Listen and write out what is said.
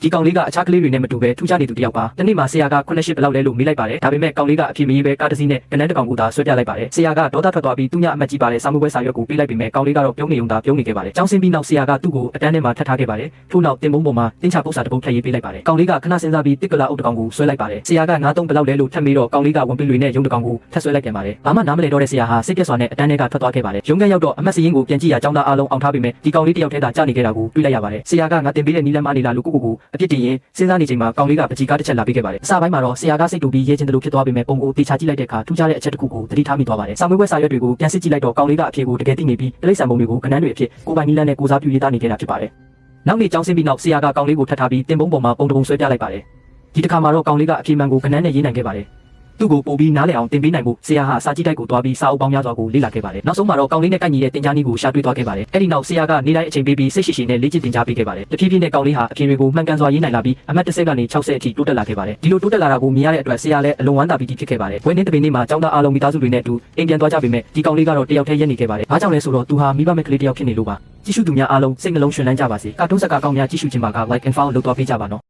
ဒီကောင်လေးကအခြားကလေးတွေနဲ့မတူပဲထူးခြားနေသူတယောက်ပါတနေ့မှာဆရာက9-8ဘလောက်လဲလို့မေးလိုက်ပါတယ်ဒါပေမဲ့ကောင်လေးကအဖြစ်မရေးပဲကားတစ်စီးနဲ့ကနန်းတစ်ကောင်ကိုသာဆွဲပြလိုက်ပါတယ်ဆရာကဒေါသထွက်သွားပြီးသူညအမတ်ကြီးပါတဲ့စာမှုပွဲစာရွက်ကိုပေးလိုက်ပေမဲ့ကောင်လေးကတော့ပြုံးနေုံသာပြုံးနေခဲ့ပါတယ်ကျောင်းဆင်းပြီးနောက်ဆရာကသူ့ကိုအတန်းထဲမှာထပ်ထားခဲ့ပါတယ်ထို့နောက်တင်ပုံးပေါ်မှာတင်းချပု္ပ္ပစာတစ်ပုဒ်ထပ်ရေးပေးလိုက်ပါတယ်ကောင်လေးကခဏစဉ်းစားပြီးတစ်ကလာအုပ်တစ်ကောင်ကိုဆွဲလိုက်ပါတယ်ဆရာက9-3ဘလောက်လဲလို့ထပ်မေးတော့ကောင်လေးကဝန်ပင်တွေနဲ့ရုံးတစ်ကောင်ကိုထပ်ဆွဲလိုက်ပြန်ပါတယ်ဘာမှနားမလည်တော့တဲ့ဆရာဟာစိတ်ပြက်စွာနဲ့အတန်းထဲကထွက်သွားခဲ့ပါတယ်ရုံးခန်းရောက်တော့အမတ်စရင်ကိုပြန်ကြည့်ရကျောင်းသားအားလုံးအောင်ထားပေမဲ့ဒီကောင်လေးတယောက်ထဲသာကြာနေခဲ့တာကိုတွေ့လိုက်ရပါတယ်ဆရာကငါတင်ပေးတဲ့နီလန်းမနေလားလို့ကိုအပြစ်တင်ရင်စဉ်းစားနေချိန်မှာကောင်လေးကပကြီးကားတစ်ချက်လာပေးခဲ့ပါတယ်အစပိုင်းမှာတော့ဆရာကစိတ်တူပြီးရဲချင်းတလို့ဖြစ်သွားပေမဲ့ပုံကိုတေချာကြည့်လိုက်တဲ့အခါထူးခြားတဲ့အချက်တစ်ခုကိုသတိထားမိသွားပါတယ်စာမေးပွဲစာရွက်တွေကိုပြန်စစ်ကြည့်လိုက်တော့ကောင်လေးကအဖြေကိုတကယ်သိနေပြီးတိရစ္ဆာန်ပုံတွေကိုကဏ္ဍတွေအဖြစ်ကိုပိုင်နီလန်းနဲ့ကိုစားပြုရေးသားနေခဲ့တာဖြစ်ပါတယ်နောက်နေ့ကျောင်းဆင်းပြီးနောက်ဆရာကကောင်လေးကိုထပ်ထားပြီးတင်ပုံးပေါ်မှာပုံတပုံဆွဲပြလိုက်ပါတယ်ဒီတစ်ခါမှာတော့ကောင်လေးကအဖြေမှန်ကိုကဏ္ဍနဲ့ရေးနိုင်ခဲ့ပါတယ်သူ့ကိုပို့ပြီးနားလည်အောင်တင်ပေးနိုင်ဖို့ဆရာဟာစာကြည့်တိုက်ကိုတွားပြီးစာအုပ်ပေါင်းများစွာကိုလေ့လာခဲ့ပါတယ်နောက်ဆုံးမှာတော့ကောင်လေးနဲ့ကိုက်ညီတဲ့တင်ကြားနည်းကိုရှာတွေ့သွားခဲ့ပါတယ်အဲ့ဒီနောက်ဆရာကနေတိုင်းအချိန်ပေးပြီးစိတ်ရှိရှိနဲ့လေ့ကျင့်တင်ကြားပေးခဲ့ပါတယ်တဖြည်းဖြည်းနဲ့ကောင်လေးဟာအဖြေတွေကိုမှန်ကန်စွာရေးနိုင်လာပြီးအမှတ်30ကနေ60အထိတိုးတက်လာခဲ့ပါတယ်ဒီလိုတိုးတက်လာတာကိုမြင်ရတဲ့အတွက်ဆရာလည်းအလွန်ဝမ်းသာပြီးဖြစ်ခဲ့ပါတယ်ဝင်းနေတပင်နေ့မှာကျောင်းသားအားလုံးမိသားစုတွေနဲ့အတူအိမ်ပြန်သွားကြပေမဲ့ဒီကောင်လေးကတော့တယောက်တည်းရက်နေခဲ့ပါတယ်ဘာကြောင့်လဲဆိုတော့သူဟာမိဘမဲ့ကလေးတယောက်ဖြစ်နေလို့ပါကြည့်ရှုသူများအားလုံးစိတ်နှလုံးရှင်လန်းကြပါစေကာတွန်းဇာတ်ကားကောင်းများကြည့်ရှုခြင်းပါက like and follow လုပ်သွားပေးကြပါနော်